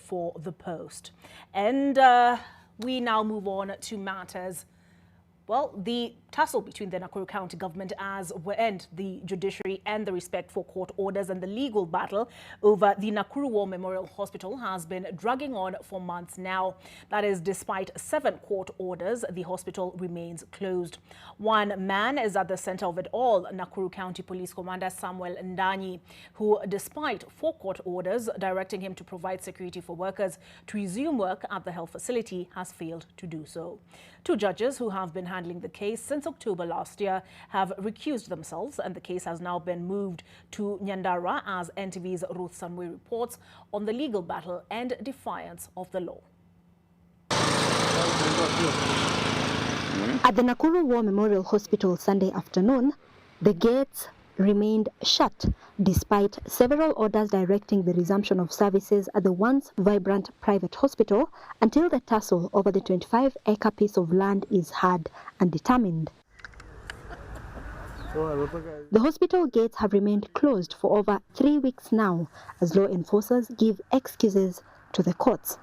for the post. And we now move on to matters. Well, the tussle between the Nakuru County government and the judiciary and the respect for court orders and the legal battle over the Nakuru War Memorial Hospital has been dragging on for months now. That is, despite 7 court orders, the hospital remains closed. One man is at the center of it all, Nakuru County Police Commander Samuel Ndanyi, who, despite 4 court orders directing him to provide security for workers to resume work at the health facility, has failed to do so. 2 judges who have been handling the case since October last year have recused themselves, and the case has now been moved to Nyandarua, as NTV's Ruth Sanwe reports on the legal battle and defiance of the law. At the Nakuru War Memorial Hospital Sunday afternoon, the gates remained shut despite several orders directing the resumption of services at the once vibrant private hospital until the tussle over the 25-acre piece of land is heard and determined. The hospital gates have remained closed for over 3 weeks now as law enforcers give excuses to the courts.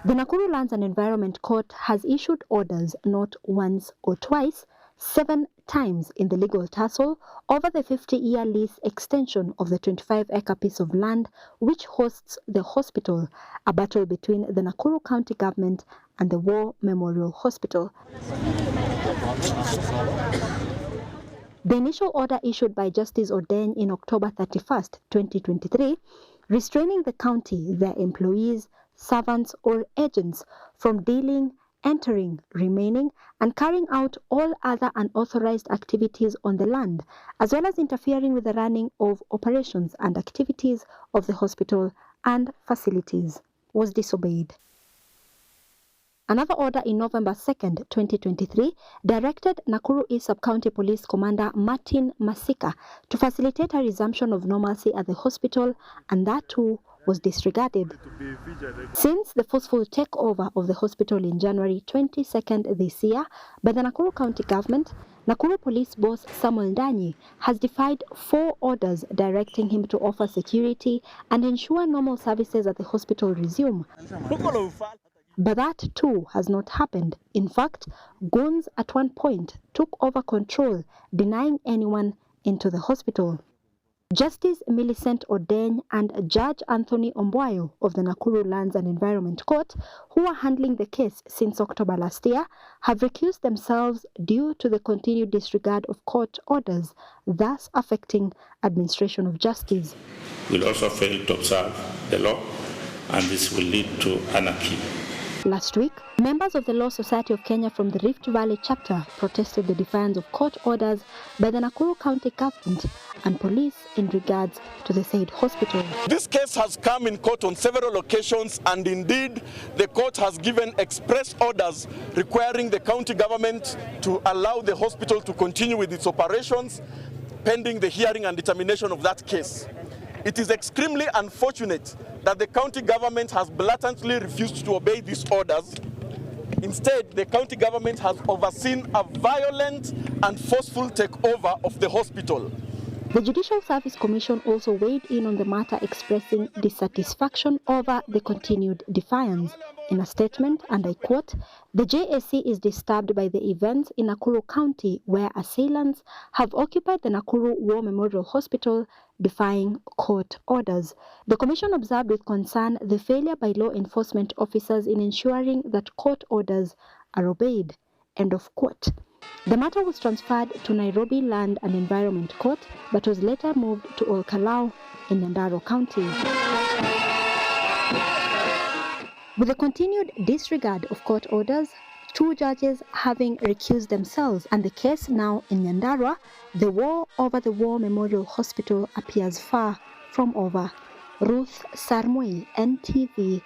The Nakuru Lands and Environment Court has issued orders not once or twice, 7 times in the legal tussle over the 50-year lease extension of the 25-acre piece of land which hosts the hospital, a battle between the Nakuru County government and the War Memorial Hospital. The initial order issued by Justice Odeny in October 31st, 2023, restraining the county, their employees, servants or agents from dealing, entering, remaining and carrying out all other unauthorized activities on the land, as well as interfering with the running of operations and activities of the hospital and facilities, was disobeyed. Another order in November 2nd, 2023, directed Nakuru East Sub-County Police Commander Martin Masika to facilitate a resumption of normalcy at the hospital, and that too was disregarded. Since the forceful takeover of the hospital in January 22nd this year by the Nakuru County government, Nakuru Police boss Samuel Ndanyi has defied 4 orders directing him to offer security and ensure normal services at the hospital resume. But that too has not happened. In fact, goons at one point took over control, denying anyone into the hospital. Justice Millicent Odeny and Judge Anthony Ombwayo of the Nakuru Lands and Environment Court, who are handling the case since October last year, have recused themselves due to the continued disregard of court orders, thus affecting administration of justice. We'll also fail to observe the law, and this will lead to anarchy. Last week, members of the Law Society of Kenya from the Rift Valley chapter protested the defiance of court orders by the Nakuru County government and police in regards to the said hospital. This case has come in court on several occasions, and indeed the court has given express orders requiring the county government to allow the hospital to continue with its operations pending the hearing and determination of that case. It is extremely unfortunate that the county government has blatantly refused to obey these orders. Instead, the county government has overseen a violent and forceful takeover of the hospital. The Judicial Service Commission also weighed in on the matter, expressing dissatisfaction over the continued defiance. In a statement, and I quote, "The JSC is disturbed by the events in Nakuru County where assailants have occupied the Nakuru War Memorial Hospital, defying court orders. The Commission observed with concern the failure by law enforcement officers in ensuring that court orders are obeyed." End of quote. The matter was transferred to Nairobi Land and Environment Court, but was later moved to Olkalau in Nyandarua County. With the continued disregard of court orders, 2 judges having recused themselves, and the case now in Nyandarua, the war over the War Memorial Hospital appears far from over. Ruth Sarmui, NTV.